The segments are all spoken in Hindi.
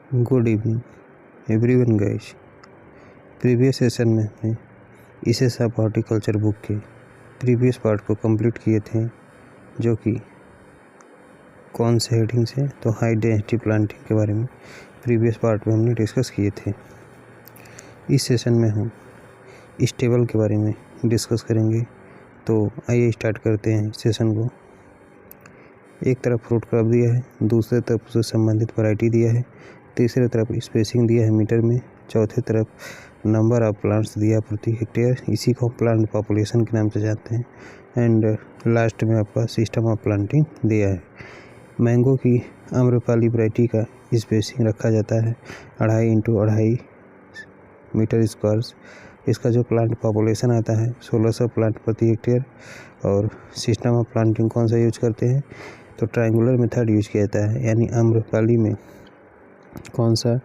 Good evening everyone guys. Previous session में हमने इसेस ऑफ हॉर्टिकल्चर बुक के प्रीवियस पार्ट को कंप्लीट किए थे, जो कि कौन से हेडिंग से, तो हाई डेंसिटी प्लांटिंग के बारे में प्रीवियस पार्ट में हमने डिस्कस किए थे। इस सेशन में हम इस टेबल के बारे में डिस्कस करेंगे। तो आइए स्टार्ट करते हैं सेशन को। एक तरफ फ्रूट क्रॉप दिया है, दूसरे तरफ उससे संबंधित वैरायटी दिया है, तीसरे तरफ स्पेसिंग दिया है मीटर में, चौथे तरफ नंबर ऑफ प्लांट्स दिया प्रति हेक्टेयर, इसी को प्लांट पॉपुलेशन के नाम से जानते हैं। एंड लास्ट में आपका सिस्टम ऑफ प्लांटिंग दिया है। मैंगो की आम्रपाली वैरायटी का स्पेसिंग रखा जाता है 2.5 इंटू 2.5 मीटर स्क्वायर्स। इसका जो प्लांट पॉपुलेशन आता है 1600 प्लांट प्रति हेक्टेयर। और सिस्टम ऑफ प्लांटिंग कौन सा यूज करते हैं, तो ट्रायंगुलर मेथड यूज किया जाता है। यानी आम्रपाली में कौन सा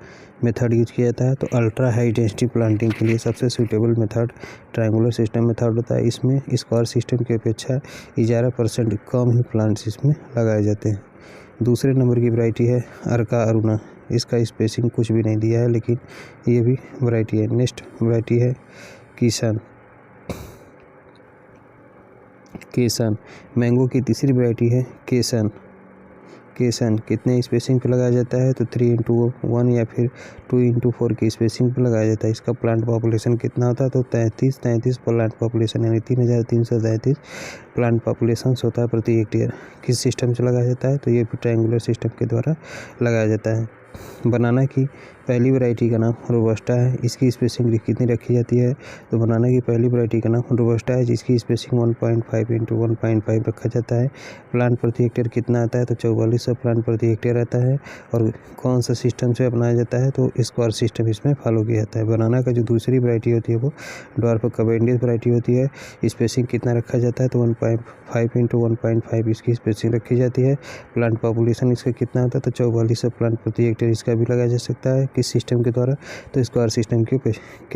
मेथड यूज किया जाता है, तो अल्ट्रा हाई डेंसिटी प्लांटिंग के लिए सबसे suitable method triangular system method होता है। इसमें स्क्वायर सिस्टम की अपेक्षा 11% कम ही प्लांट्स इसमें लगाए जाते हैं। दूसरे नंबर की वैरायटी है अर्का अरुणा। इसका स्पेसिंग कुछ भी नहीं दिया है, लेकिन ये भी वैरायटी है। नेक्स्ट वैरायटी है किसान। मैंगो की तीसरी वैरायटी है केसन कितने स्पेसिंग पे लगाया जाता है, तो 3:1 या फिर 2:4 की स्पेसिंग पे लगाया जाता है। इसका प्लांट पॉपुलेशन कितना होता है, तो 33 प्लांट पॉपुलेशन, यानी 3333 प्लांट पॉपुलेशन होता है प्रति हेक्टेयर। किस सिस्टम से लगाया जाता है, तो ये भी ट्रायंगुलर सिस्टम के द्वारा लगाया जाता है। बनाना की पहली वैरायटी का नाम रोबस्टा है। इसकी स्पेसिंग कितनी रखी जाती है, तो बनाना की पहली वैरायटी का नाम रोबस्टा है, जिसकी स्पेसिंग 1.5 इंटू 1.5 रखा जाता है। प्लांट प्रति हेक्टेयर कितना आता है, तो 4400 प्लांट प्रति हेक्टेयर आता है। और कौन सा सिस्टम से अपनाया जाता है, तो स्क्वायर सिस्टम इसमें फॉलो किया जाता है। बनाना का जो दूसरी वैरायटी होती है वो ड्वार्फ कैवेंडिश वैरायटी होती है। स्पेसिंग कितना रखा जाता है, तो 1.5 इंटू 1.5 इसकी स्पेसिंग रखी जाती है। प्लांट पॉपुलेशन इसका कितना होता है, तो 4400 प्लांट प्रति हेक्टेयर इसका भी लगाया जा सकता है। किस सिस्टम के द्वारा, तो स्क्वायर सिस्टम के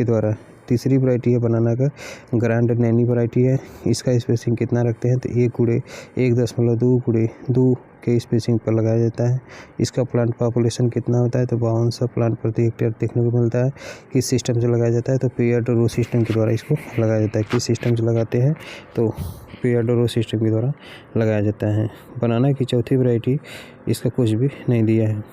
द्वारा। तीसरी वैरायटी है बनाना का ग्रैंड नैनी वैरायटी है। इसका स्पेसिंग कितना रखते हैं, तो 1:1.2 के स्पेसिंग पर लगाया जाता है। इसका प्लांट पॉपुलेशन कितना होता है, तो 5200 प्लांट प्रति हेक्टेयर देखने को मिलता है। किस सिस्टम से लगाया जाता है, तो पेयर्ड रो सिस्टम के द्वारा इसको लगाया जाता है। किस सिस्टम से लगाते हैं, तो पेयर्ड रो सिस्टम के द्वारा लगाया जाता है। बनाना की चौथी वैरायटी, इसका कुछ भी नहीं दिया है।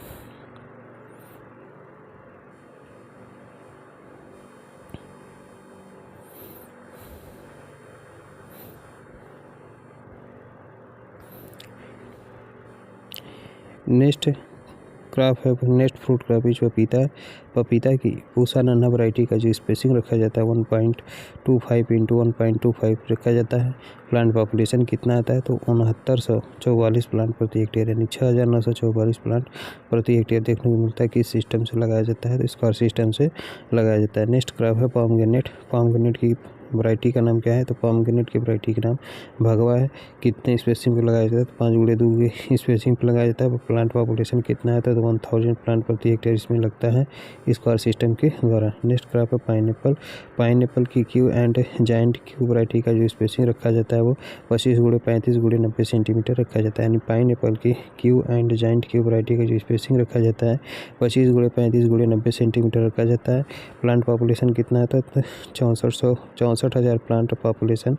नेक्स्ट क्रॉप है, नेक्स्ट फ्रूट क्रॉप इज पपीता। पपीता की पूसा नन्हा वैरायटी का जो स्पेसिंग रखा जाता है 1.25 इंटू 1.25 रखा जाता है। प्लांट पॉपुलेशन कितना आता है, तो 6944 प्लांट प्रति हेक्टेयर, यानी 6944 प्लांट प्रति हेक्टेयर देखने को मिलता है। किस सिस्टम से लगाया जाता है, तो स्क्वायर सिस्टम से लगाया जाता है। नेक्स्ट क्रॉप है पॉमग्रेनेट की वैरायटी का नाम क्या है, तो पॉमग्रेनेट की वैरायटी का नाम भगवा है। कितने स्पेसिंग पे लगाया जाता है, तो 5:2 की स्पेसिंग पे लगाया जाता है। प्लांट पॉपुलेशन कितना है, तो 1000 प्लांट प्रति हेक्टेयर इसमें लगता है स्क्वायर सिस्टम के द्वारा। नेक्स्ट क्रॉप है पाइनएप्पल की Q and giant Q variety का जो स्पेसिंग रखा जाता है वो 25x35x90 सेंटीमीटर रखा जाता है। यानी पाइनएप्पल की Q and giant Q variety का जो स्पेसिंग रखा जाता है 25x35x90 सेंटीमीटर रखा जाता है। प्लांट पॉपुलेशन कितना है, तो 64,000 प्लांट पॉपुलेशन,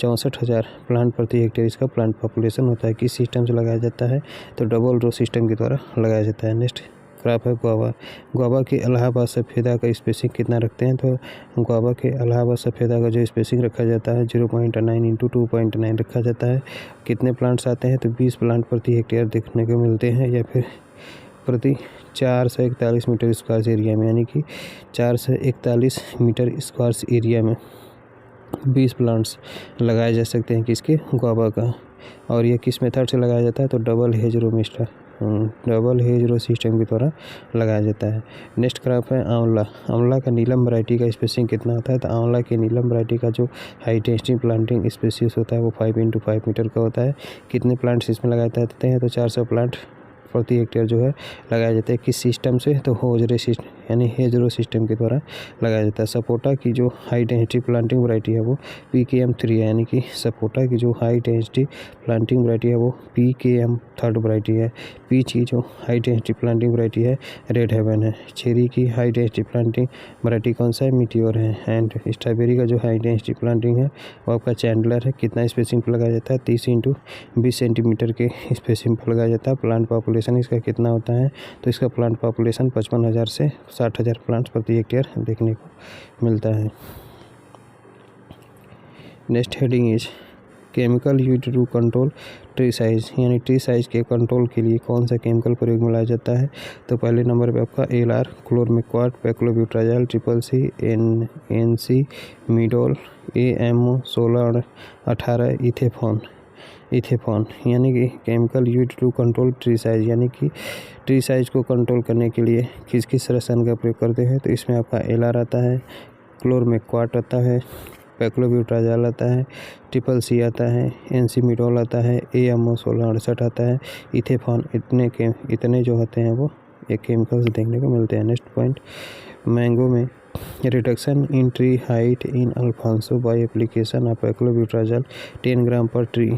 64,000 प्लांट प्रति हेक्टेयर इसका प्लांट पॉपुलेशन होता है। किस सिस्टम से लगाया जाता है, तो डबल रो सिस्टम के द्वारा लगाया जाता है। नेक्स्ट क्रॉप है गुआवा के इलाहाबाद सफ़ेदा का स्पेसिंग कितना रखते हैं, तो गुआवा के इलाहाबाद सफ़ेदा का जो स्पेसिंग रखा जाता है 0.9 इंटू 2.9 रखा जाता है। कितने प्लांट्स आते हैं, तो 20 प्लांट प्रति हेक्टेयर देखने को मिलते हैं, या फिर प्रति 441 मीटर स्क्वायर एरिया में, यानी कि 441 मीटर स्क्वायर एरिया में 20 प्लांट्स लगाए जा सकते हैं किसके, गुआवा का। और ये किस मेथड से लगाया जाता है, तो डबल हेज रो सिस्टम के द्वारा लगाया जाता है। नेक्स्ट क्रॉप है आंवला का नीलम वैरायटी का स्पेसिंग कितना होता है, तो आंवला के नीलम वैरायटी का जो हाई डेंसिटी प्लांटिंग स्पेसीज होता है वो 5x5 मीटर का होता है। कितने प्लांट्स इसमें लगाए जाते हैं, तो 400 प्लांट प्रति हेक्टेयर जो है लगाया जाता है। किस सिस्टम से, तो यानी हेजरो सिस्टम के द्वारा लगाया जाता है। सपोटा की जो हाई डेंसिटी प्लांटिंग वैरायटी है वो PKM3 है, यानी कि सपोटा की जो हाई डेंसिटी प्लांटिंग वैरायटी है वो PKM3 वैरायटी है। पीच की जो हाई डेंसिटी प्लांटिंग वैरायटी है रेड हेवन है। चेरी की हाई डेंसिटी प्लांटिंग वैरायटी कौन सा है? मीटियोर है। एंड स्ट्रॉबेरी का जो हाई डेंसिटी प्लांटिंग है वो आपका चैंडलर है। कितना स्पेसिंग पर लगाया जाता है? 30 × 20 सेंटीमीटर के स्पेसिंग पर लगाया जाता है। प्लांट पॉपुलेशन इसका कितना होता है? तो इसका प्लांट पॉपुलेशन 55,000 से 60,000 प्लांट्स प्रति हेक्टेयर देखने को मिलता है। Next heading is chemical used to control tree size, यानी ट्री साइज के कंट्रोल के लिए कौन सा केमिकल प्रयोग में लाया जाता है? तो पहले नंबर पे आपका LR chlormequat, paclobutrazol, CCC, NC मिडोल, AMO 16 और 18 इथेफॉन, यानी कि chemical used to control tree size, यानी कि ट्री साइज को कंट्रोल करने के लिए किस किस रसायन का प्रयोग करते हैं? तो इसमें आपका LR आता है, क्लोरमेक्वाट आता है, पैक्लोब्यूट्राजोल आता है, CCC आता है, NC मिडोल आता है, AMO 1668 आता है, इथेफॉन। इतने जो होते हैं वो एक केमिकल्स देखने को मिलते हैं। नेक्स्ट पॉइंट, मैंगो में reduction in tree height in Alphonso by application of paclobutrazol 10 gram per tree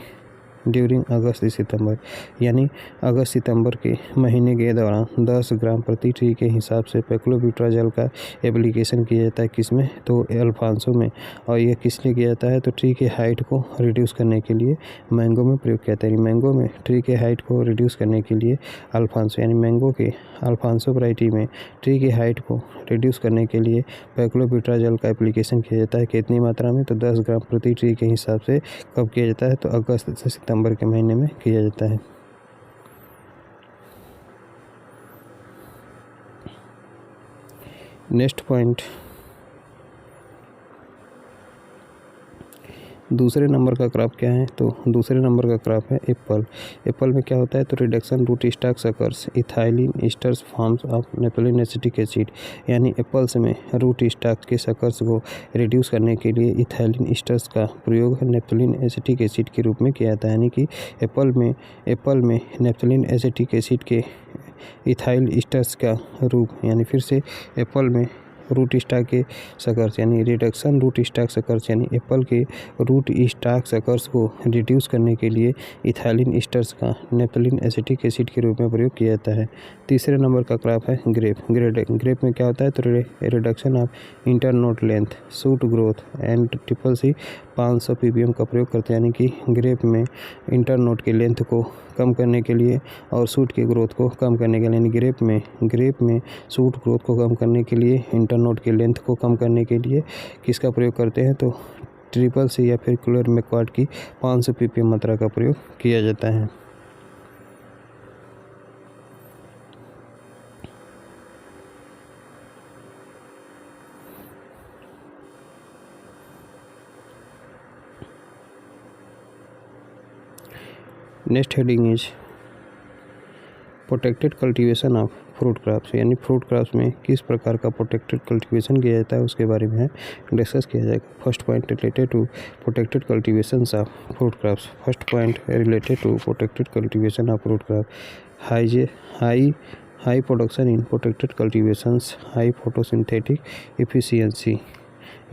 during अगस्त सितंबर, यानी अगस्त सितंबर के महीने के दौरान 10 ग्राम प्रति ट्री के हिसाब से पैक्लोब्यूट्राजोल का एप्लीकेशन किया जाता है। किसमें? तो अल्फांसो में। और यह किस लिए किया जाता है? तो ट्री के हाइट को रिड्यूस करने के लिए मैंगो में प्रयोग किया जाता है। मैंगो में ट्री के हाइट को रिड्यूस करने के लिए अल्फांसो, यानी मैंगो के अल्फांसो वैरायटी में ट्री की हाइट को रिड्यूस करने के लिए पैक्लोब्यूट्राजोल का एप्लीकेशन किया जाता है। कितनी मात्रा में? तो 10 ग्राम प्रति ट्री के हिसाब से कब किया जाता है? तो अगस्त से सितंबर के महीने में किया जाता है। नेक्स्ट पॉइंट, दूसरे नंबर का क्रॉप क्या है? तो दूसरे नंबर का क्रॉप है एप्पल। एप्पल में क्या होता है? तो reduction root stock suckers ethylene esters forms of naphthalene acetic acid, यानी एप्पल्स में रूट स्टॉक के सकर्स को रिड्यूस करने के लिए इथाइलिन ईस्टर्स का प्रयोग नेप्थलीन एसिटिक एसिड के रूप में किया जाता है। यानी कि एप्पल में नेप्थलीन एसिटिक एसिड के इथाइल ईस्टर्स का रूप, यानी फिर से एप्पल में रूट स्टॉक के सकर्स, यानी रिडक्शन रूट स्टॉक सकर्स, यानी एप्पल के रूट स्टॉक सकर्स को रिड्यूस करने के लिए इथाइलिन ईस्टर्स का नेप्थलीन एसिटिक एसिड के रूप में प्रयोग किया जाता है। तीसरे नंबर का क्रॉप है ग्रेप। ग्रेप में क्या होता है? तो reduction of internode length, suit growth and CCC 500 ppm का प्रयोग करते हैं। यानी कि ग्रेप में इंटरनोड के लेंथ को कम करने के लिए और सूट की ग्रोथ को कम करने के लिए, यानी ग्रेप में सूट ग्रोथ को कम करने के लिए, इंटरनोड के लेंथ को कम करने के लिए किसका प्रयोग करते हैं? तो CCC या फिर क्लोरमेक्वाट की 500 ppm मात्रा का प्रयोग किया जाता है। Next heading is protected cultivation of fruit crops, यानी फ्रूट क्रॉप्स में किस प्रकार का प्रोटेक्टेड कल्टीवेशन किया जाता है उसके बारे में डिस्कस किया जाएगा। First point related to protected cultivations of fruit crops. First point related to protected cultivation of fruit crop, high production in protected cultivations, high photosynthetic efficiency,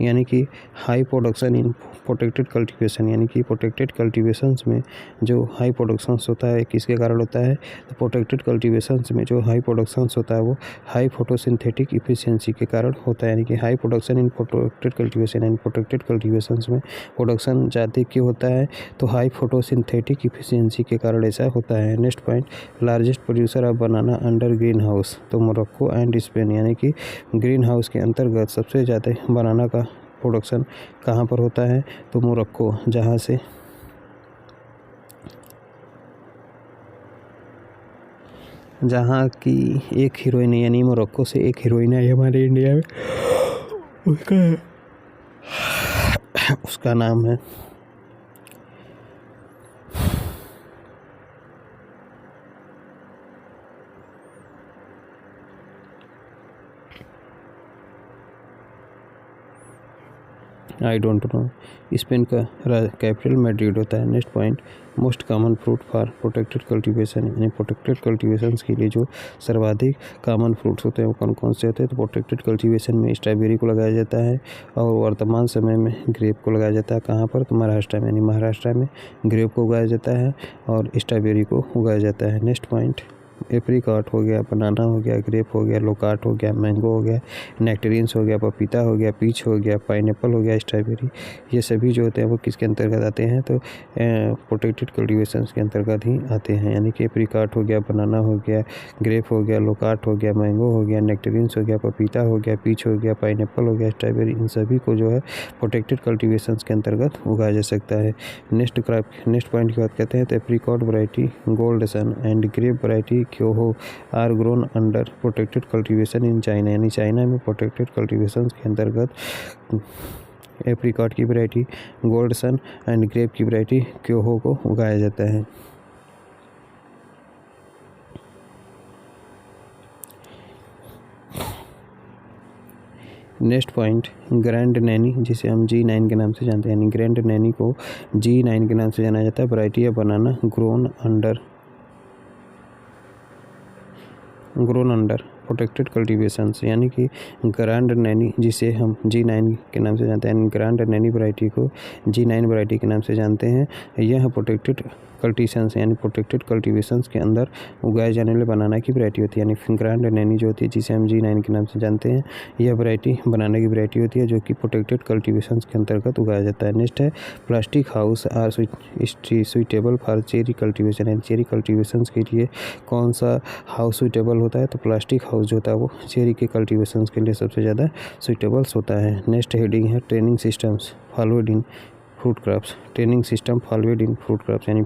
यानी कि high production in protected cultivation, यानी कि प्रोटेक्टेड कल्टीवेशंस में जो हाई प्रोडक्शंस होता है किसके कारण होता है? तो प्रोटेक्टेड कल्टीवेशंस में जो हाई प्रोडक्शंस होता है वो हाई फोटोसिंथेटिक एफिशिएंसी के कारण होता है। यानी कि high production in protected cultivation, यानी प्रोटेक्टेड कल्टीवेशंस में प्रोडक्शन ज़्यादा क्यों होता है? तो हाई फोटोसिंथेटिक एफिशिएंसी के कारण ऐसा होता है। Next point, largest producer of banana under green house, तो मोरक्को एंड स्पेन, यानी कि ग्रीन हाउस के अंतर्गत सबसे ज़्यादा बनाना का प्रोडक्शन कहाँ पर होता है? तो मोरक्को, जहाँ की एक हीरोइन, यानी मोरक्को से एक हीरोइन है हमारे इंडिया में, उसका नाम है आई डोंट नो। स्पेन का कैपिटल मैड्रिड होता है। Next point, most common fruit for protected cultivation, यानी प्रोटेक्टेड कल्टीवेशंस के लिए जो सर्वाधिक कॉमन फ्रूट्स होते हैं वो कौन कौन से होते हैं? तो प्रोटेक्टेड कल्टीवेशन में स्ट्रॉबेरी को लगाया जाता है और वर्तमान समय में ग्रेप को लगाया जाता है। कहाँ पर? तो महाराष्ट्र में, यानी महाराष्ट्र में ग्रेप को उगाया जाता है और स्ट्रॉबेरी को उगाया जाता है। नेक्स्ट पॉइंट, एप्रिकॉट हो गया, बनाना हो गया, ग्रेप हो गया, लोकाट हो गया, मैंगो हो गया, नेक्टेरिन्स हो गया, पपीता हो गया, पीच हो गया, पाइनएप्पल हो गया, स्ट्रॉबेरी, ये सभी जो होते हैं वो किसके अंतर्गत आते हैं? तो प्रोटेक्टेड कल्टीवेशंस के अंतर्गत ही आते हैं। यानी कि एप्रिकॉट हो गया, बनाना हो गया, ग्रेप हो गया, लोकाट हो गया, मैंगो हो गया, नेक्टेरिन्स हो गया, पपीता हो गया, पीच हो गया, पाइनएप्पल हो गया, स्ट्रॉबेरी, इन सभी को जो है प्रोटेक्टेड कल्टीवेशंस के अंतर्गत उगाया जा सकता है। नेक्स्ट पॉइंट की बात करते हैं तो apricot variety Gold Sun and grape variety Kyoho are grown under protected cultivation in China, यानी चाइना में प्रोटेक्टेड कल्टीवेशन के अंतर्गत एप्रिकॉट की variety, Gold Sun and grape की वैरायटी क्योहो को उगाया जाता है। नेक्स्ट पॉइंट, ग्रैंड नैनी, जिसे हम G9 के नाम से जानते हैं, यानी ग्रैंड नैनी को G9 के नाम से जाना जाता है। Variety of banana grown under protected cultivations, यानी कि ग्रैंड नैनी जिसे हम G9 के नाम से जानते हैं, ग्रैंड नैनी वैरायटी को G9 वैरायटी के नाम से जानते हैं। यह प्रोटेक्टेड कल्टीशंस यानी प्रोटेक्टेड कल्टीवेशंस के अंदर उगाए जाने वाले बनाना की वैरायटी होती है। यानी ग्रैंड नैनी जो होती है जिसे हम G9 के नाम से जानते हैं, यह वैरायटी बनाना की वैरायटी होती है जो कि प्रोटेक्टेड कल्टीवेशंस के अंतर्गत उगाया जाता है। नेक्स्ट है plastic house are suitable for cherry cultivation, यानी चेरी कल्टीवेशंस के लिए कौन सा हाउस सुइटेबल होता है? तो प्लास्टिक हाउस जो होता है वो चेरी के कल्टीवेशंस के लिए सबसे ज़्यादा सुइटेबल्स होता है। नेक्स्ट हेडिंग है training systems followed in fruit crops, training system followed in fruit crops, यानी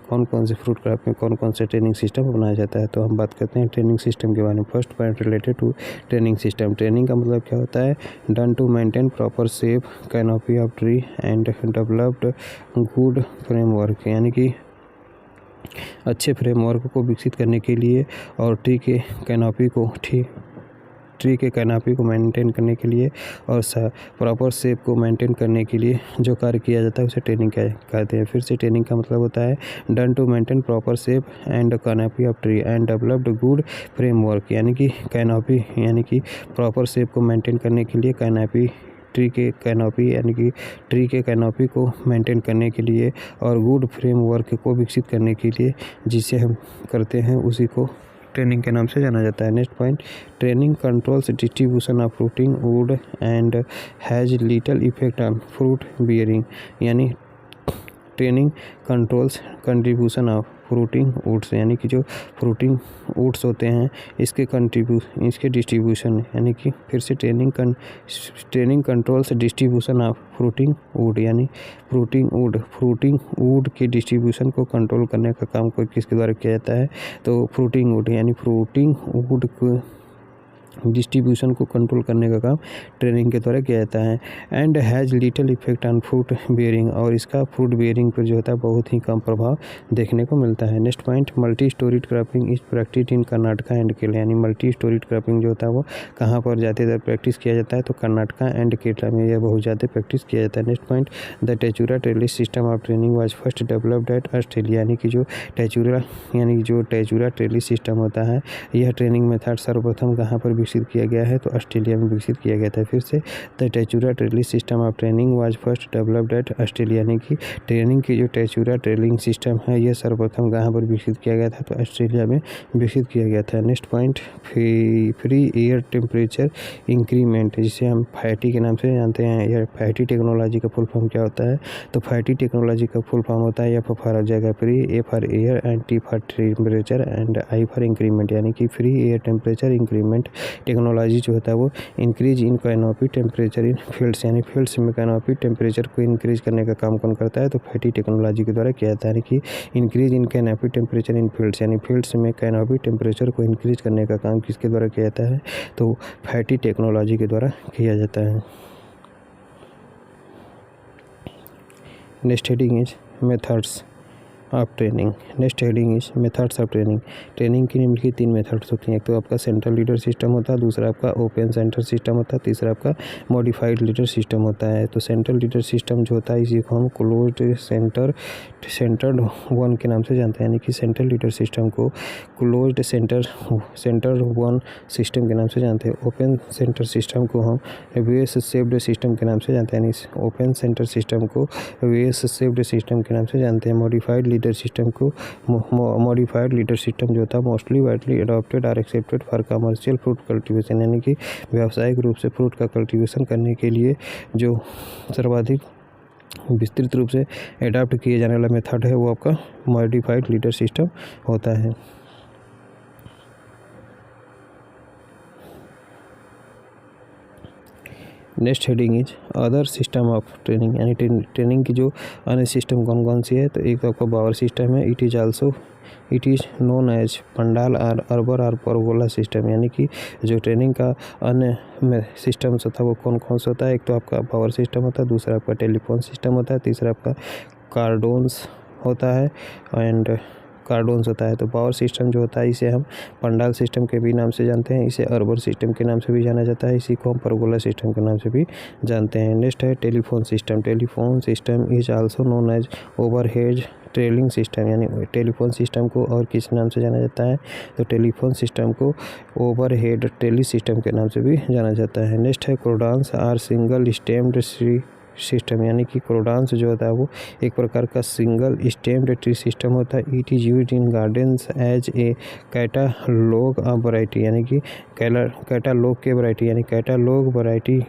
कौन कौन से फ्रूट क्रॉप में कौन कौन से ट्रेनिंग सिस्टम अपनाया जाता है। तो हम बात करते हैं ट्रेनिंग सिस्टम के बारे में। First point related to training system, training का मतलब क्या होता है? Done to maintain proper shape canopy of tree and developed good framework, यानी कि अच्छे फ्रेमवर्क को विकसित करने के लिए और ट्री के कैनोपी को मेंटेन करने के लिए और प्रॉपर शेप को मेंटेन करने के लिए जो कार्य किया जाता है उसे ट्रेनिंग कहते हैं। फिर से ट्रेनिंग का मतलब होता है done to maintain proper shape and canopy of tree and developed good framework, यानी कि कैनोपी यानी कि प्रॉपर शेप को मेंटेन करने के लिए ट्री के कैनोपी को मेंटेन करने के लिए और गुड फ्रेमवर्क को विकसित करने के लिए जिसे हम करते हैं उसी को ट्रेनिंग के नाम से जाना जाता है। Next point, training controls distribution of fruiting wood and has little effect on fruit bearing, यानी training controls contribution of fruiting woods, यानी कि जो फ्रूटिंग वुड्स होते हैं इसके डिस्ट्रीब्यूशन, यानी कि फिर से training controls distribution of fruiting would, यानी फ्रूटिंग वुड के डिस्ट्रीब्यूशन को कंट्रोल करने का काम कोई किसके द्वारा किया जाता है? तो फ्रूटिंग वुड, यानी फ्रूटिंग वुड को डिस्ट्रीब्यूशन को कंट्रोल करने का काम ट्रेनिंग के द्वारा किया जाता है। And has little effect on fruit bearing, और इसका फ्रूट बियरिंग पर जो होता है बहुत ही कम प्रभाव देखने को मिलता है। Next point, multi storeyed cropping is practice in Karnataka and Kerala, यानी मल्टी स्टोरीड क्रॉपिंग जो होता है वो कहाँ पर ज़्यादातर प्रैक्टिस किया जाता है? तो कर्नाटका एंड केरला में यह बहुत ज़्यादा प्रैक्टिस किया जाता है। Next point, the Tatura trellis system of training was first developed at Australia, यानी कि जो टेचुरा ट्रेलिस सिस्टम होता है यह ट्रेनिंग मेथड सर्वप्रथम कहाँ पर विकसित किया गया है? तो ऑस्ट्रेलिया में विकसित किया गया था। फिर से the Tatura trellis system of training was first developed at Australia, यानी कि ट्रेनिंग की जो टेचुरा ट्रेलिंग सिस्टम है यह सर्वप्रथम कहाँ पर विकसित किया गया था? तो ऑस्ट्रेलिया में विकसित किया गया था। Next point, free air temperature increment, जिसे हम फैटी के नाम से जानते हैं, यह फैटी टेक्नोलॉजी का फुल फॉर्म क्या होता है? तो फैटी टेक्नोलॉजी का फुल फॉर्म होता है एफ फॉर जगह free, A for air and T for temperature and I for increment, यानी कि free air temperature increment technology जो होता है वो increase in canopy temperature in fields, यानी फील्ड्स में कैनोपी टेम्परेचर को इंक्रीज करने का काम कौन करता है? तो फैटी टेक्नोलॉजी के द्वारा किया जाता है। यानी कि increase in canopy temperature in fields, यानी फील्ड्स में कैनोपी टेम्परेचर को इंक्रीज करने का काम किसके द्वारा किया जाता है? तो फैटी टेक्नोलॉजी के द्वारा किया जाता है। Next heading is methods of training. Next heading is methods of training. Training की निम्नलिखित 3 मेथड्स होती हैं। एक तो आपका सेंट्रल लीडर सिस्टम होता है, दूसरा आपका ओपन सेंटर सिस्टम होता है, तीसरा आपका मॉडिफाइड लीडर सिस्टम होता है। तो सेंट्रल लीडर सिस्टम जो होता है इसी को हम क्लोज्ड सेंटर्ड वन के नाम से जानते हैं, यानी कि सेंट्रल लीडर सिस्टम को क्लोज्ड सेंटर वन सिस्टम के नाम से जानते हैं। ओपन सेंटर सिस्टम को हम वेस शेप्ड सिस्टम के नाम से जानते हैं, यानी ओपन सेंटर सिस्टम को वेस शेप्ड सिस्टम के नाम से जानते हैं। मॉडिफाइड लीडर सिस्टम को मॉडिफाइड लीडर सिस्टम जो होता है mostly widely adopted or accepted for commercial fruit cultivation, यानी कि व्यावसायिक रूप से फ्रूट का कल्टीवेशन करने के लिए जो सर्वाधिक विस्तृत रूप से एडाप्ट किए जाने वाला मेथड है वो आपका मॉडिफाइड लीडर सिस्टम होता है। Next heading is other system of training, यानी ट्रेनिंग की जो अन्य सिस्टम कौन कौन सी है। तो एक तो आपका बावर सिस्टम है। It is known as pandal और अर्बर और परगोला सिस्टम, यानी कि जो ट्रेनिंग का अन्य सिस्टम्स होता है वो कौन कौन सा होता है। एक तो आपका पावर सिस्टम होता है, दूसरा आपका टेलीफोन सिस्टम होता है, तीसरा आपका कार्डोन्स होता है एंड कार्डोन्स होता है। तो पावर सिस्टम जो होता है इसे हम पंडाल सिस्टम के भी नाम से जानते हैं, इसे अर्बर सिस्टम के नाम से भी जाना जाता है, इसी को हम परगोला सिस्टम के नाम से भी जानते हैं। नेक्स्ट है telephone system. Telephone system is also known as overhead trailing system, यानी टेलीफोन सिस्टम को और किस नाम से जाना जाता है। तो टेलीफोन सिस्टम को ओवरहेड ट्रेली सिस्टम के नाम से भी जाना जाता है। नेक्स्ट है cordons or single stemmed system, यानी कि क्रोडांस जो होता है वो एक प्रकार का सिंगल स्टेम्ड ट्री सिस्टम होता है। It is used in gardens as a catalogue of variety, यानी कि कैटालॉग के वैरायटी, यानी कैटालॉग वैरायटी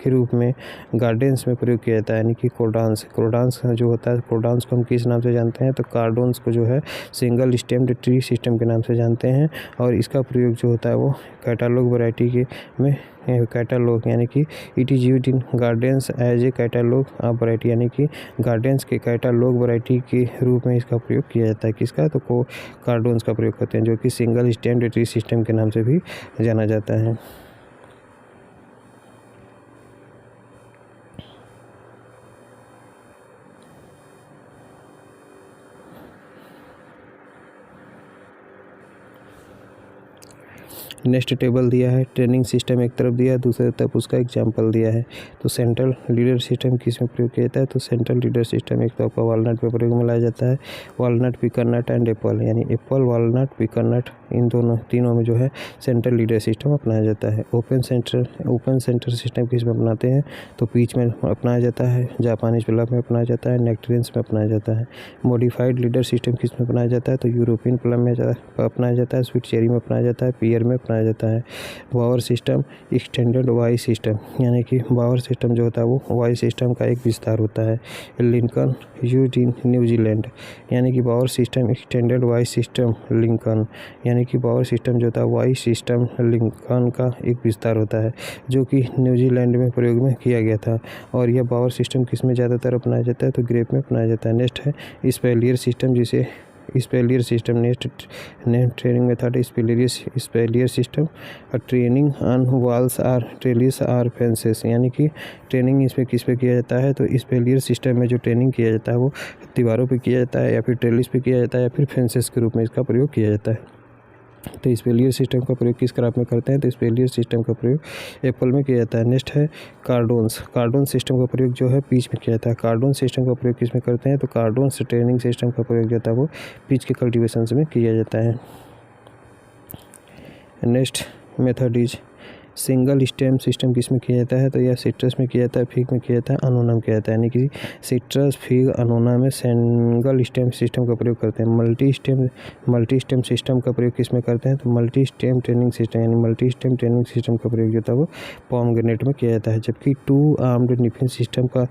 के रूप में गार्डन्स में प्रयोग किया जाता है। यानी कि क्रोडांस जो होता है, क्रोडांस को हम किस नाम से जानते हैं। तो कार्डोन्स को जो है सिंगल स्टेम्ड ट्री सिस्टम के नाम से जानते हैं और इसका प्रयोग जो होता है वो कैटालॉग वैरायटी के में कैटालॉग, यानी कि it is used in gardens as a catalogue of variety, यानी कि गार्डन्स के कैटालॉग वैरायटी के रूप में इसका प्रयोग किया जाता है। किसका? तो कार्डोन्स का प्रयोग करते हैं, जो कि सिंगल स्टेम्ड ट्री सिस्टम के नाम से भी जाना जाता है। नेक्स्ट टेबल दिया है, ट्रेनिंग सिस्टम एक तरफ दिया है, दूसरी तरफ उसका एग्जाम्पल दिया है। तो सेंट्रल लीडर सिस्टम किस में प्रयोग किया जाता है। तो सेंट्रल लीडर सिस्टम एक तो आपका वालनट पे प्रयोग में लाया जाता है। वालनट, पीकनट एंड एप्पल, यानी एप्पल, वालनट, पीकनट, इन तीनों में जो है सेंट्रल लीडर सिस्टम अपनाया जाता है। ओपन सेंटर सिस्टम किस में अपनाते हैं। तो पीच में अपनाया जाता है, जापानीज प्लम में अपनाया जाता है, नेक्टेरियंस में अपनाया जाता है। मॉडिफाइड लीडर सिस्टम किस में अपनाया जाता है। तो यूरोपियन प्लम में अपनाया जाता है, स्वीट चेरी में अपनाया जाता है, पियर में अपनाया जाता है। बावर सिस्टम एक्सटेंडेड वाई सिस्टम, यानी कि बावर सिस्टम जो होता है वो वाई सिस्टम का एक विस्तार होता है। लिंकन यूज्ड इन न्यूजीलैंड, यानी कि power system extended Y system Lincoln, यानी कि पावर सिस्टम जो होता है वाई सिस्टम लिंकन का एक विस्तार होता है, जो कि न्यूजीलैंड में प्रयोग में किया गया था। और यह पावर सिस्टम किस में ज़्यादातर अपनाया जाता है। तो ग्रेप में अपनाया जाता है। नेक्स्ट है स्पेलियर सिस्टम, जिसे espalier system next training method espalier system training on walls or trellis or fences, यानी कि ट्रेनिंग इसमें किस पे किया जाता है। तो स्पेलियर सिस्टम में जो ट्रेनिंग किया जाता है वो दीवारों पे किया जाता है, या फिर ट्रेलिस पे किया जाता है, या फिर फेंसेस के रूप में इसका प्रयोग किया जाता है। तो स्पेलियर सिस्टम का प्रयोग किस क्रॉप में करते हैं। तो स्पेलियर सिस्टम का प्रयोग एप्पल में किया जाता है। नेक्स्ट है कार्डोन सिस्टम का प्रयोग जो है पीच में किया जाता है। कार्डोन सिस्टम का प्रयोग किस में करते हैं। तो कार्डोन ट्रेनिंग सिस्टम का प्रयोग जो होता है वो पीच के कल्टीवेशन में किया जाता है। Next method is single stem system किस में किया जाता है। तो यह सिट्रस में किया जाता है, फिग में किया जाता है, अनोना में किया जाता है, यानी कि सिट्रस, फिग, अनोना में सिंगल स्टेम सिस्टम का प्रयोग करते हैं। मल्टी स्टेम सिस्टम का प्रयोग किस में करते हैं। तो मल्टी स्टेम ट्रेनिंग सिस्टम, यानी मल्टी स्टेम ट्रेनिंग सिस्टम का प्रयोग जो था वो पोमेग्रेनेट में किया जाता है। जबकि 2 आर्म्ड निफिन सिस्टम का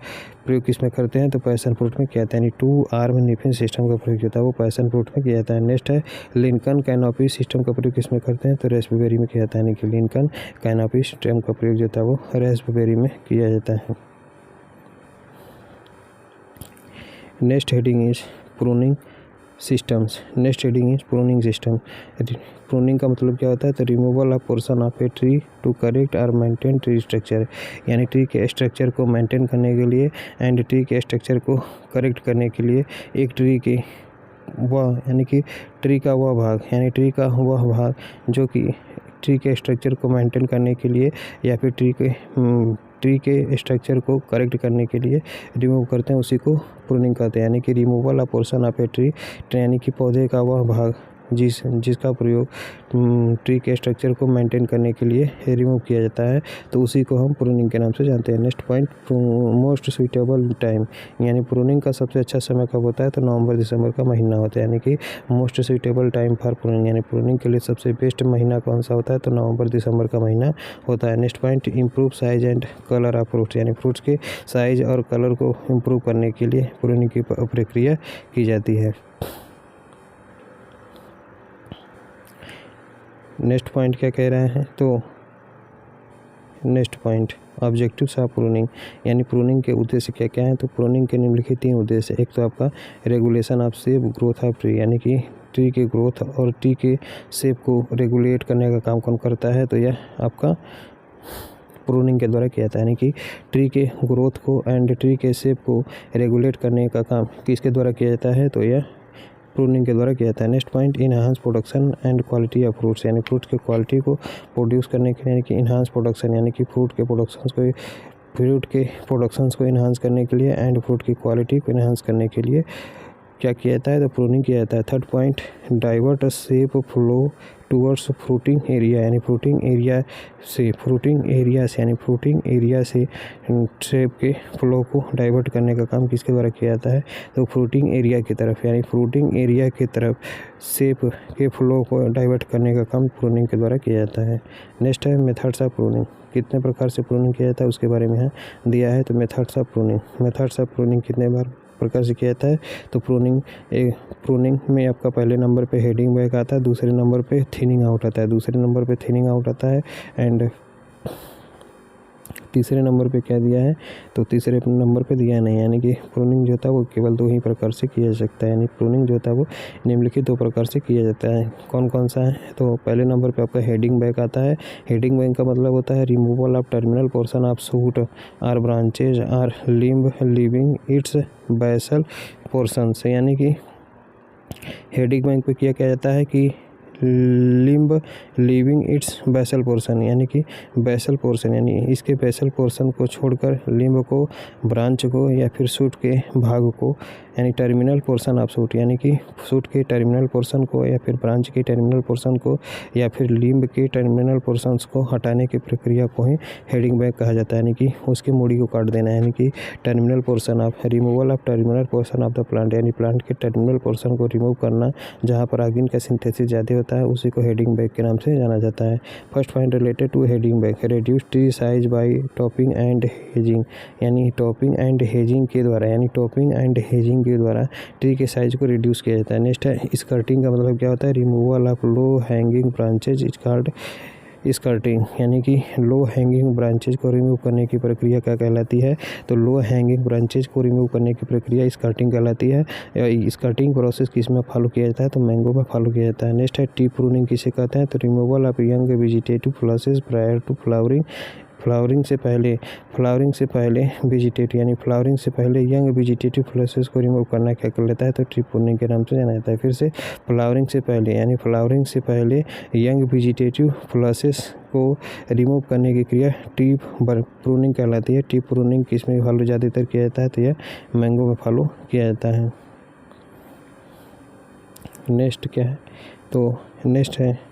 प्रयोग किस में करते हैं। तो पैशन फ्रूट में किया जाता है, यानी 2 आर्म निफिन सिस्टम का प्रयोग जो था वो पैशन फ्रूट में किया जाता है। नेक्स्ट है लिंकन कैनोपी सिस्टम का प्रयोग किस में करते हैं। तो रेस्पबेरी में किया जाता है, यानी कि लिंकन कैनोपी सिस्टम का प्रयोग जो था वो रेस्पबेरी में किया जाता है। Next heading is pruning systems. Next heading is pruning system. Pruning का मतलब क्या होता है। तो removal of portion of a tree to correct और मेंटेन ट्री स्ट्रक्चर, यानी ट्री के स्ट्रक्चर को मेंटेन करने के लिए एंड ट्री के स्ट्रक्चर को करेक्ट करने के लिए एक ट्री की वह यानी कि ट्री का वह भाग यानी ट्री का वह भाग जो कि ट्री के स्ट्रक्चर को मेंटेन करने के लिए या फिर ट्री के स्ट्रक्चर को करेक्ट करने के लिए रिमूव करते हैं, उसी को प्रूनिंग कहते हैं। यानी कि removal of portion of a tree यानी कि पौधे का वह भाग जिसका प्रयोग ट्री के स्ट्रक्चर को मेंटेन करने के लिए रिमूव किया जाता है, तो उसी को हम प्रूनिंग के नाम से जानते हैं। Next point, most suitable time यानी प्रूनिंग का सबसे अच्छा समय कब होता है, तो नवंबर दिसंबर का महीना होता है। यानी कि most suitable time for pruning यानी प्रूनिंग के लिए सबसे बेस्ट महीना कौन सा होता है, तो नवंबर दिसंबर का महीना होता है। Next point, improve size and colour of fruits यानी फ्रूट्स के साइज और कलर को इम्प्रूव करने के लिए प्रूनिंग की प्रक्रिया की जाती है। नेक्स्ट पॉइंट क्या कह रहे हैं, तो next point objectives of pruning यानी प्रूनिंग के उद्देश्य क्या क्या हैं, तो प्रूनिंग के निम्नलिखित 3 उद्देश्य। एक तो आपका regulation of shape growth of tree यानी कि ट्री के ग्रोथ और ट्री के शेप को रेगुलेट करने का काम कौन करता है, तो यह आपका प्रूनिंग के द्वारा किया जाता है। यानी कि ट्री के ग्रोथ को एंड ट्री के शेप को रेगुलेट करने का काम किसके द्वारा किया जाता है, तो यह प्रूनिंग के द्वारा किया जाता है। Next point, enhance production and quality of fruits यानी फ्रूट्स की क्वालिटी को प्रोड्यूस करने के लिए यानी कि इनहांस प्रोडक्शन यानी कि फ्रूट के प्रोडक्शंस को इनहांस करने के लिए एंड फ्रूट की क्वालिटी को इनहांस करने के लिए क्या किया जाता है, तो प्रूनिंग किया जाता है। Third point, divert shape flow towards fruiting area यानी फ्रूटिंग एरिया से शेप के फ्लो को डाइवर्ट करने का काम किसके द्वारा किया जाता है, तो फ्रूटिंग एरिया की तरफ यानी फ्रूटिंग एरिया की तरफ शेप के फ्लो को डाइवर्ट करने का काम प्रूनिंग के द्वारा किया जाता है। नेक्स्ट है मेथड्स ऑफ प्रूनिंग, कितने प्रकार से प्रूनिंग किया जाता है उसके बारे में दिया है। तो मेथड्स ऑफ प्रूनिंग कितने प्रकार से किया जाता है, तो प्रूनिंग में आपका पहले नंबर पे हेडिंग बैक आता है, दूसरे नंबर पे थिनिंग आउट आता है, एंड तीसरे नंबर पे क्या दिया है, तो तीसरे नंबर पे दिया नहीं। यानी कि प्रूनिंग जो होता है वो केवल 2 ही प्रकार से किया जा सकता है। यानी प्रूनिंग जो होता है वो निम्नलिखित 2 प्रकार से किया जाता है। कौन कौन सा है, तो पहले नंबर पे आपका हेडिंग बैक आता है। हेडिंग बैक का मतलब होता है removal of terminal portion of shoot or branches or limb leaving its basal portion से। यानी कि हेडिंग बैक पे किया जाता है कि limb leaving its basal portion यानी कि बेसल पोर्शन यानी इसके बेसल पोर्शन को छोड़कर लिम्ब को, ब्रांच को या फिर शूट के भाग को यानी टर्मिनल पोर्शन ऑफ शूट यानी कि शूट के टर्मिनल पोर्शन को या फिर ब्रांच के टर्मिनल पोर्शन को या फिर लिम्ब के टर्मिनल पोर्शंस को हटाने की प्रक्रिया को ही हेडिंग बैक कहा जाता है। यानी कि उसकी मूड़ी को काट देना यानी कि terminal portion of removal of terminal portion of the plant यानी प्लांट के टर्मिनल पोर्शन को रिमूव करना, जहाँ पर ऑर्गेन का सिंथेसिस ज़्यादा होता है उसी को हेडिंग बैक के नाम से जाना जाता है। First point related to heading back, reduce tree size by topping and hedging यानी टॉपिंग एंड हेजिंग के द्वारा ट्री के साइज को रिड्यूस किया जाता है। नेक्स्ट है स्कर्टिंग का मतलब क्या होता है, removal of low hanging branches is called skirting यानी कि लो हैंगिंग ब्रांचेज को रिमूव करने की प्रक्रिया क्या कहलाती है, तो लो हैंगिंग ब्रांचेज को रिमूव करने की प्रक्रिया स्कर्टिंग कहलाती है। स्कर्टिंग प्रोसेस किस में फॉलो किया जाता है, तो मैंगो में फॉलो किया जाता है। नेक्स्ट है टी प्रूनिंग किसे कहते हैं, तो removal of young vegetative flushes prior to flowering से पहले यंग वेजिटेटिव फ्लशेस को रिमूव करना क्या कर लेता है, तो ट्री प्रूनिंग के नाम से जाना जाता है। फिर से फ्लावरिंग से पहले यंग वेजिटेटिव फ्लशेस को रिमूव करने की क्रिया ट्री प्रूनिंग कहलाती है। ट्री प्रूनिंग किस में फॉलो ज़्यादातर किया जाता है, तो यह मैंगो में फॉलो किया जाता है। नेक्स्ट क्या है, तो नेक्स्ट है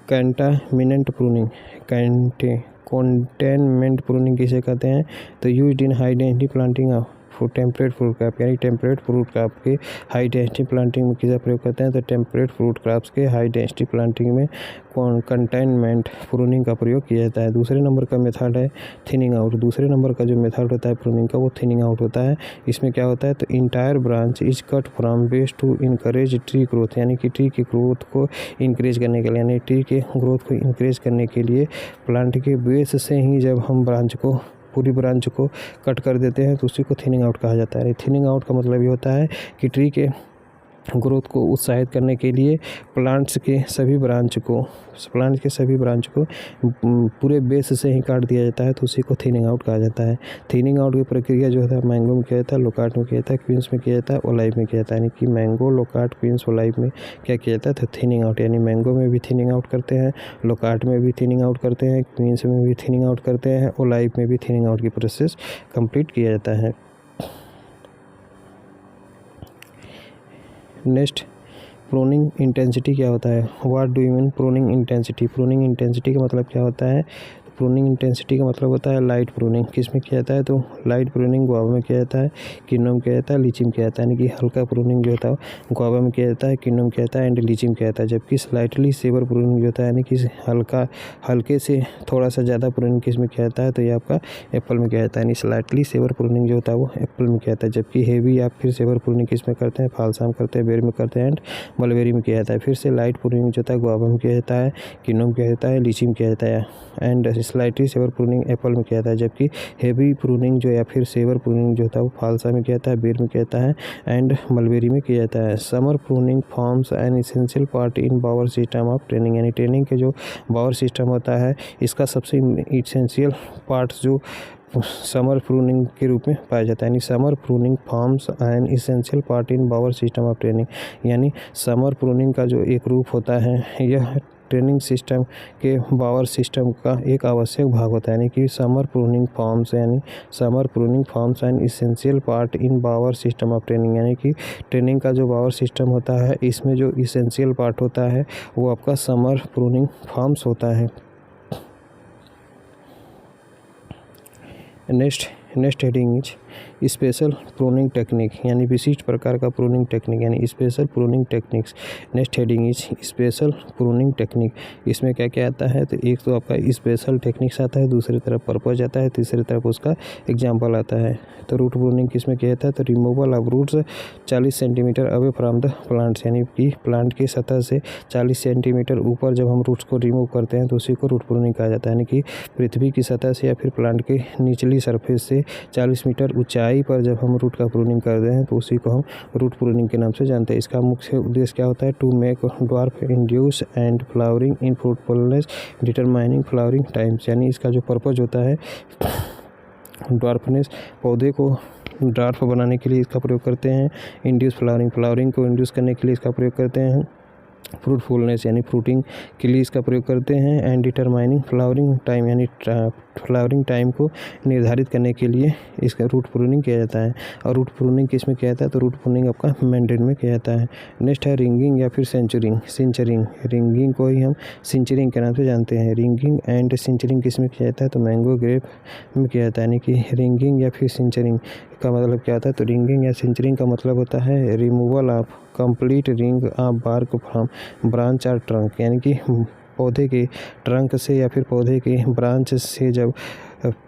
कंटामिनेंट प्रूनिंग। कंटेनमेंट प्रूनिंग किसे कहते हैं, तो used in high density planting of temperate fruit crop यानी टेम्परेट फ्रूट क्रॉप के हाई डेंसिटी प्लांटिंग में किसका प्रयोग करते हैं, तो टेम्परेट फ्रूट क्रॉप्स के हाई डेंसिटी प्लांटिंग में कंटेनमेंट प्रूनिंग का प्रयोग किया जाता है। दूसरे नंबर का मेथड है थिनिंग आउट। दूसरे नंबर का जो मेथड होता है प्रूनिंग का वो थिनिंग आउट होता है। इसमें क्या होता है, तो entire branch is cut from base to encourage tree growth यानी कि ट्री की ग्रोथ को इंक्रीज करने के लिए यानी ट्री के ग्रोथ को इंक्रीज करने के लिए प्लांट के बेस से ही जब हम पूरी ब्रांच को कट कर देते हैं तो उसी को थिनिंग आउट कहा जाता है। थिनिंग आउट का मतलब ये होता है कि ट्री के ग्रोथ को उत्साहित करने के लिए प्लांट्स के सभी ब्रांच को पूरे बेस से ही काट दिया जाता है, तो उसी को थिनिंग आउट कहा जाता है। थिनिंग आउट की प्रक्रिया जो है मैंगो में किया जाता है, लोकार्ट में किया जाता है, क्वींस में किया जाता है, ओलाइव में किया जाता है। यानी कि मैंगो, लोकार्ट, क्वींस, ओलाइव में क्या किया जाता है, तो थिनिंग आउट, यानी मैंगो में भी थिनिंग आउट करते हैं, लोकार्ट में भी थिनिंग आउट करते हैं, क्वींस में भी थिनिंग आउट करते हैं, ओलाइव में भी थिनिंग आउट की प्रोसेस कंप्लीट किया जाता है। नेक्स्ट, प्रूनिंग इंटेंसिटी क्या होता है? What do you mean pruning intensity? Pruning intensity का मतलब क्या होता है? प्रूनिंग इंटेंसिटी का मतलब होता है लाइट प्रूनिंग। किस में किया जाता है? तो लाइट प्रूनिंग गुआवा में किया जाता है, किन्नू में किया जाता है, लीची में किया जाता है। यानी कि हल्का प्रूनिंग जो होता है गुआवा में किया जाता है, किन्नू में किया जाता है एंड लीची में किया जाता है। जबकि स्लाइटली सेवर प्रूनिंग जो होता है, यानी कि हल्के से थोड़ा सा ज़्यादा प्रूनिंग किस में किया जाता है? तो ये आपका एप्पल में किया जाता है। यानी स्लाइटली सेवर प्रूनिंग जो होता है वो एप्पल में किया जाता है। जबकि हेवी या फिर सेवर प्रूनिंग किस में करते हैं? फाल्सा में करते हैं, बेर में करते हैं एंड मलबेरी में किया जाता है। फिर से लाइट प्रूनिंग जो होता है गुआवा में किया जाता है, किन्नू में किया जाता है, लीची में किया जाता है and slightly severe pruning apple में किया जाता है। जबकि हेवी प्रूनिंग जो या फिर सेवर प्रूनिंग जो होता है वो फाल्सा में किया जाता है, बेर में किया जाता है एंड मलबेरी में किया जाता है। Summer pruning forms an essential part in bower system of training. यानी ट्रेनिंग के जो बावर सिस्टम होता है इसका सबसे इसेंशियल पार्ट जो समर प्रूनिंग के रूप में पाया जाता है। यानी summer pruning forms an essential part in bower system of training. यानी समर प्रूनिंग का जो एक रूप होता है यह ट्रेनिंग सिस्टम के बावर सिस्टम का एक आवश्यक भाग होता है। यानी कि summer pruning forms and essential part in bower system of training. यानी कि ट्रेनिंग का जो बावर सिस्टम होता है इसमें जो इसेंशियल पार्ट होता है वो आपका समर प्रूनिंग फॉर्म्स होता है। Next heading is special pruning technique, यानी विशिष्ट प्रकार का प्रूनिंग टेक्निक, यानी special pruning techniques. Next heading is special pruning technique. इसमें क्या क्या आता है? तो एक तो आपका स्पेशल टेक्निक्स आता है, दूसरी तरफ पर्पज आता है, तीसरी तरफ उसका एग्जाम्पल आता है। तो रूट प्रूनिंग किस में किया जाता है? तो removal of roots 40 centimetre away from the plants. यानी कि प्लांट की सतह से 40 सेंटीमीटर ऊपर जब हम रूट्स को रिमूव करते हैं तो उसी को रूट प्रूनिंग कहा जाता है। यानी कि पृथ्वी की सतह से या फिर प्लांट के निचली सरफेस से 40 मीटर ऊंचाई पर जब हम रूट का प्रूनिंग करते हैं तो उसी को हम रूट प्रूनिंग के नाम से जानते हैं। इसका मुख्य उद्देश्य क्या होता है? To make dwarf induce and flowering in fruitfulness determining flowering times. यानी इसका जो पर्पज होता है ड्वार्फनेस, पौधे को ड्वार्फ बनाने के लिए इसका प्रयोग करते हैं। इंड्यूस फ्लावरिंग को इंड्यूस करने के लिए इसका प्रयोग करते हैं। फ्रूटफुलनेस यानी फ्रूटिंग के लिए इसका प्रयोग करते हैं एंड डिटरमाइनिंग फ्लावरिंग टाइम यानी फ्लावरिंग टाइम को निर्धारित करने के लिए इसका रूट प्रूनिंग किया जाता है। और रूट प्रूनिंग किस में किया जाता है? तो रूट प्रूनिंग आपका मैंडेट में किया जाता है। नेक्स्ट है रिंगिंग या फिर सिंचरिंग। रिंगिंग को ही हम सिंचरिंग के नाम से जानते हैं। रिंगिंग एंड सिंचरिंग किस में किया जाता है? तो मैंगो ग्रेप में किया जाता है। यानी कि रिंगिंग या फिर सिंचरिंग का मतलब क्या होता है? तो रिंगिंग या सिंचरिंग का मतलब होता है removal of complete ring of bark from branch और ट्रंक। यानी कि पौधे के ट्रंक से या फिर पौधे के ब्रांच से जब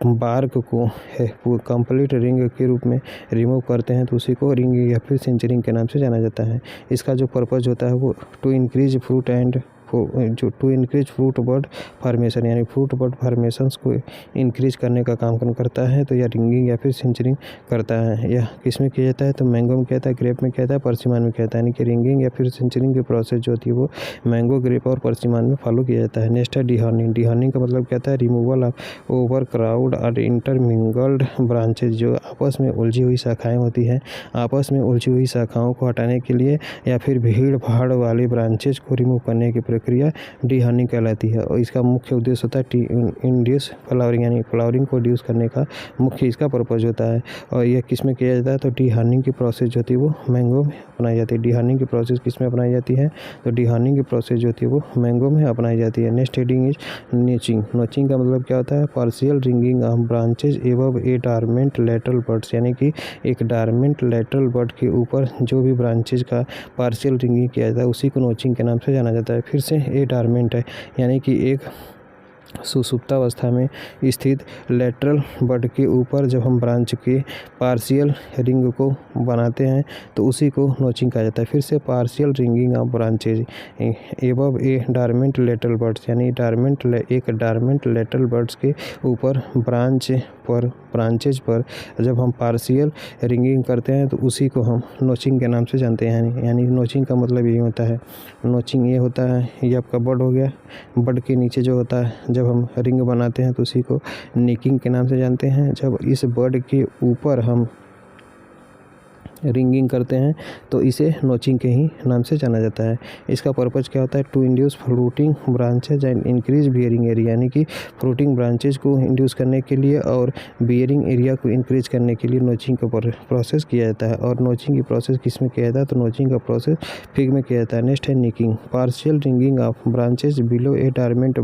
बार्क को कंप्लीट रिंग के रूप में रिमूव करते हैं तो उसी को रिंग या फिर सिंचरिंग के नाम से जाना जाता है। इसका जो पर्पज होता है वो to increase fruit bud formation, यानी फ्रूट बड फार्मेशंस को इंक्रीज करने का काम करता है। तो यह रिंगिंग या फिर सिंचरिंग करता है। यह किस में किया जाता है? तो मैंगो में किया जाता है, ग्रेप में किया जाता है, परसिमन में किया जाता है। यानी कि रिंगिंग या फिर सिंचरिंग की प्रोसेस जो होती है वो मैंगो, ग्रेप और परसिमन में फॉलो किया जाता है। नेक्स्ट है डिहर्निंग। डिहर्निंग का मतलब क्या होता है? रिमूवल ऑफ ओवर क्राउड और इंटरमिंगल्ड ब्रांचेज। जो आपस में उलझी हुई शाखाएँ होती हैं, आपस में उलझी हुई शाखाओं को हटाने के लिए या फिर भीड़ भाड़ वाले ब्रांचेज को रिमूव करने की प्रक्रिया डिहर्निंग कहलाती है। और इसका मुख्य उद्देश्य होता है इंड्यूस फ्लावरिंग, यानी फ्लावरिंग को इंड्यूस करने का मुख्य इसका पर्पज होता है। और यह किस में किया जाता है? तो डिहर्निंग की प्रोसेस जो होती है वो मैंगो में अपनाई जाती है। डिहर्निंग की प्रोसेस किस में अपनाई जाती है? तो डिहर्निंग की प्रोसेस जो होती है वो मैंगो में अपनाई जाती है। Next heading is notching. Notching का मतलब क्या होता है? Partial ringing of branches above A dormant lateral buds. यानी कि एक डॉर्मेंट लेटरल बड के ऊपर जो भी ब्रांचेज का पार्शियल रिंगिंग किया जाता है उसी को नोचिंग के नाम से जाना जाता है। फिर से ए डॉर्मेंट है, यानी कि एक सुषुप्तावस्था में स्थित लेटरल बड के ऊपर जब हम ब्रांच के पार्शियल रिंग को बनाते हैं तो उसी को नोचिंग कहा जाता है। फिर से partial ringing of branches above a dormant lateral buds, यानी एक डार्मेंट लेटरल बड्स के ऊपर ब्रांचेज पर जब हम पार्शियल रिंगिंग करते हैं तो उसी को हम नोचिंग के नाम से जानते हैं। यानी नोचिंग का मतलब ये होता है, नोचिंग ये होता है, ये आपका बड हो गया, बड के नीचे जो होता है जब हम रिंग बनाते हैं तो उसी को निकिंग के नाम से जानते हैं। जब इस बड के ऊपर हम रिंगिंग करते हैं तो इसे नोचिंग के ही नाम से जाना जाता है। इसका पर्पज़ क्या होता है? To induce fruiting branches and increase bearing area, यानी कि फ्रूटिंग ब्रांचेज को इंड्यूस करने के लिए और बियरिंग एरिया को इंक्रीज करने के लिए नोचिंग का प्रोसेस किया जाता है। और नोचिंग की प्रोसेस किस में किया जाता है? तो नोचिंग का प्रोसेस फिग में किया जाता है। नेक्स्ट है nicking, partial ringing of branches below a dormant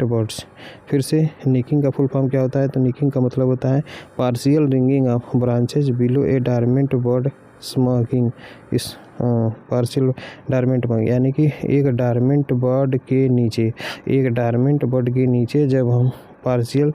buds. फिर से निकिंग का फुल फॉर्म क्या होता है? तो निकिंग का मतलब होता है partial ringing of branches below a dormant bud smudging. इस पार्शियल डार्मेंट बर्ड यानी कि एक डार्मेंट बर्ड के नीचे जब हम पार्शियल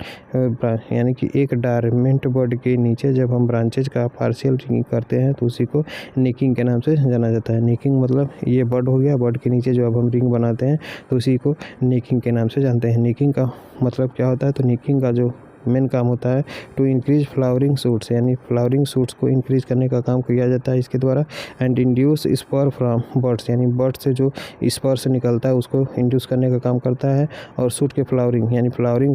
यानी कि एक डार्मेंट बर्ड के नीचे जब हम ब्रांचेज का पार्शियल रिंगिंग करते हैं तो उसी को निकिंग के नाम से जाना जाता है। निकिंग मतलब ये बर्ड हो गया, बर्ड के नीचे जो अब हम रिंग बनाते हैं तो उसी को निकिंग के नाम से जानते हैं। निकिंग का मतलब क्या होता है? तो निकिंग का जो मेन काम होता है टू इंक्रीज फ्लावरिंग सूट्स, यानी फ्लावरिंग सूट्स को इंक्रीज करने का काम किया जाता है इसके द्वारा। And induce spur from birds, यानी बर्ड से जो स्पर से निकलता है उसको इंड्यूस करने का काम करता है। और सूट के फ्लावरिंग यानी फ्लावरिंग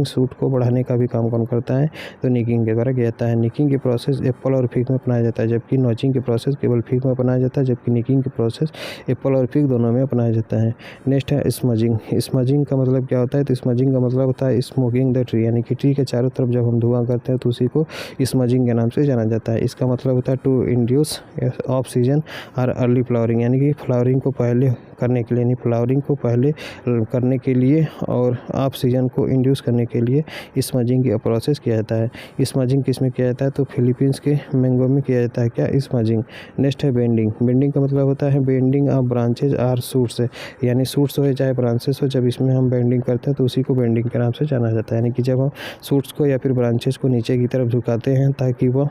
सूट को बढ़ाने का भी काम कौन करता है? तो निकिंग के द्वारा किया जाता है। निकिंग की प्रोसेस एप्पल और फिग में अपनाया जाता है, जबकि नोचिंग की प्रोसेस केवल फिग में अपनाया जाता है, जबकि निकिंग की प्रोसेस एप्पल और फिग दोनों में अपनाया जाता है। नेक्स्ट है स्मजिंग। स्मजिंग का मतलब क्या होता है? तो स्मजिंग का मतलब होता है स्मोकिंग द ट्री, यानी कि ट्री के चारों तरफ जब हम धुआं करते हैं तो उसी को स्मजिंग के नाम से जाना जाता है। इसका मतलब होता है टू इंड्यूस ऑफ सीजन और अर्ली फ्लावरिंग, यानी कि फ्लावरिंग को पहले करने के लिए, यानी फ्लावरिंग को पहले करने के लिए और ऑफ सीजन को इंड्यूस करने के लिए स्मजिंग की प्रोसेस किया जाता है। स्मजिंग किस में किया जाता है? तो फिलीपींस के मैंगो में किया जाता है क्या? स्मजिंग। नेक्स्ट है बेंडिंग। बेंडिंग का मतलब होता है bending of branches or shoots, यानी सूट्स हो चाहे ब्रांचेस हो, जब इसमें हम बेंडिंग करते हैं तो उसी को बेंडिंग के नाम से जाना जाता है। यानी कि जब हम सूट्स को या फिर ब्रांचेज को नीचे की तरफ झुकाते हैं ताकि वह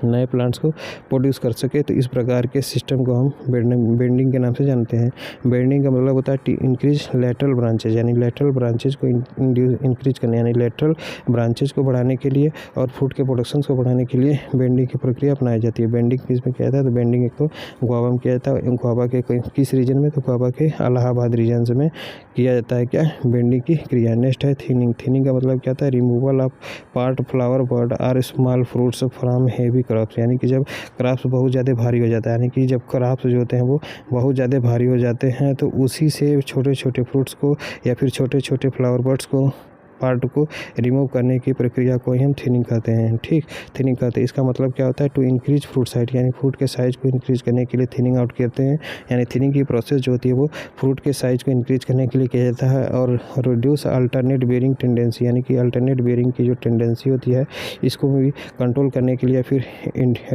नए प्लांट्स को प्रोड्यूस कर सके, तो इस प्रकार के सिस्टम को हम बेंडिंग के नाम से जानते हैं। बेंडिंग का मतलब होता है इंक्रीज लेटरल ब्रांचेज, यानी लेटरल ब्रांचेज को इंक्रीज करने, यानी लेटरल ब्रांचेज को बढ़ाने के लिए और फ्रूट के प्रोडक्शन को बढ़ाने के लिए बेंडिंग की प्रक्रिया अपनाई जाती है। बेंडिंग किस में किया जाता है? तो बेंडिंग एक तो गुआवा में किया जाता है। गुआवा के किस रीजन में? तो गुआवा के इलाहाबाद रीजन में किया जाता है क्या? बेंडिंग की क्रिया। नेक्स्ट है थिनिंग। थिनिंग का मतलब क्या होता है? Removal of part flower bud और small fruits from heavy crops, यानी कि जब क्रॉप्स बहुत ज़्यादा भारी हो जाता है, यानी कि जब क्रॉप्स जो होते हैं वो बहुत ज़्यादा भारी हो जाते हैं तो उसी से छोटे छोटे फ्रूट्स को या फिर छोटे छोटे फ्लावर बर्ड्स को पार्ट को रिमूव करने की प्रक्रिया को ही हम थिनिंग कहते हैं। ठीक, थिनिंग कहते हैं। इसका मतलब क्या होता है? टू इंक्रीज फ्रूट साइज, यानी फ्रूट के साइज़ को इंक्रीज करने के लिए थिनिंग आउट करते हैं। यानी थिनिंग की प्रोसेस जो होती है वो फ्रूट के साइज़ को इंक्रीज करने के लिए किया जाता है। और रिड्यूस अल्टरनेट बेयरिंग टेंडेंसी, यानी कि अल्टरनेट बेयरिंग की जो टेंडेंसी होती है इसको भी कंट्रोल करने के लिए या फिर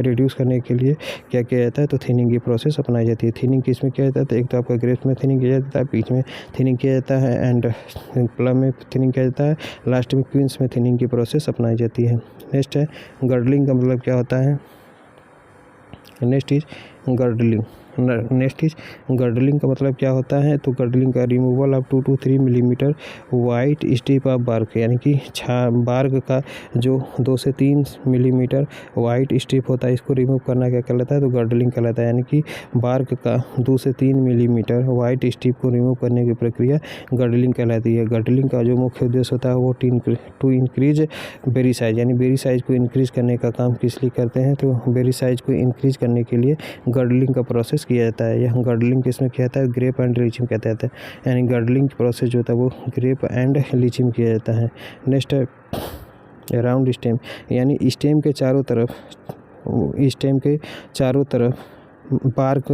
रिड्यूस करने के लिए क्या किया जाता है? तो थिनिंग की प्रोसेस अपनाई जाती है। थिनिंग किस में किया जाता है? तो एक तो आपका ग्रेप्स में थिनिंग किया जाता है, पीच में थिनिंग किया जाता है एंड प्लम में थिनिंग किया जाता है, लास्ट में क्वींस में थिनिंग की प्रोसेस अपनाई जाती है। नेक्स्ट है गर्डलिंग का मतलब क्या होता है? नेक्स्ट इज गर्डलिंग का मतलब क्या होता है? तो गर्डलिंग का removal of 2 to 3 millimetre wide strip of bark, यानी कि बार्क का जो 2 से 3 मिलीमीटर वाइट स्ट्रिप होता है इसको रिमूव करना क्या कहलाता है? तो गर्डलिंग कहलाता है। यानी कि बार्क का 2 से 3 मिलीमीटर वाइट स्ट्रिप को रिमूव करने की प्रक्रिया गर्डलिंग कहलाती है। गर्डलिंग का जो मुख्य उद्देश्य होता है वो टू इंक्रीज बेरी साइज, यानी बेरी साइज को इंक्रीज करने का काम किस लिए करते हैं? तो बेरी साइज को इंक्रीज करने के लिए गर्डलिंग का प्रोसेस किया जाता है। यह गर्डलिंग किसमें किया जाता है? ग्रेप एंड लीचिंग कहते हैं। यानी गर्डलिंग प्रोसेस जो होता है वो ग्रेप एंड लीचिंग किया जाता है। नेक्स्ट है राउंड स्टेम, यानी स्टेम के चारों तरफ बार्क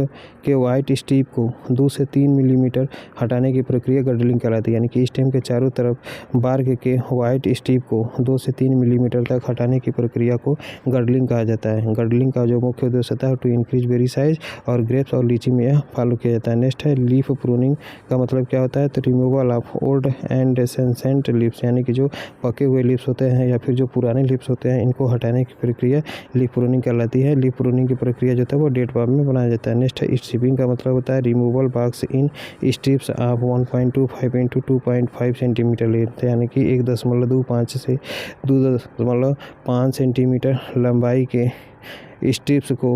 के वाइट स्ट्रिप को 2 से 3 मिलीमीटर हटाने की प्रक्रिया गर्डलिंग कहलाती है। यानी कि स्टेम के चारों तरफ बार्क के वाइट स्ट्रिप को 2 से 3 मिलीमीटर तक हटाने की प्रक्रिया को गर्डलिंग कहा जाता है। गर्डलिंग का जो मुख्य उद्देश्य होता है टू इंक्रीज बेरी साइज, और ग्रेप्स और लीची में यह फॉलो किया जाता है। नेक्स्ट है लीफ प्रूनिंग का मतलब क्या होता है, तो removal of old and senescent leaves, यानी कि जो पके हुए लीव्स होते हैं या फिर जो पुराने लीव्स होते हैं इनको हटाने की प्रक्रिया लीफ प्रूनिंग कहलाती है। लीफ प्रूनिंग की प्रक्रिया जो है वो डेट बाम में बनाया जाता है। नेक्स्ट है स्ट्रिपिंग का मतलब होता है removal barks in strips of 1.25 into 2.5 centimetre length, यानी कि 1.25 से 2.5 सेंटीमीटर लंबाई के स्ट्रिप्स को,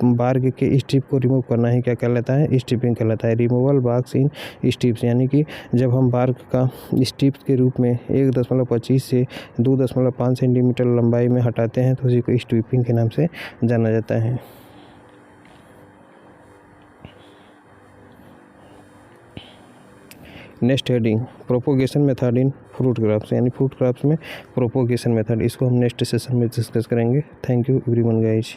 बार्क के स्ट्रिप को रिमूव करना ही क्या कहलाता है, स्ट्रिपिंग कहलाता है। रिमूवल बार्क्स इन स्ट्रिप्स, यानी कि जब हम बार्क का स्ट्रिप्स के रूप में 1.25 से 2.5 सेंटीमीटर लंबाई में हटाते हैं तो उसी को स्ट्रिपिंग के नाम से जाना जाता है। Next heading propagation method in fruit crops, यानी फ्रूट क्रॉप्स में प्रोपोगेशन मेथड, इसको हम नेक्स्ट सेशन में डिस्कस करेंगे। Thank you everyone guys.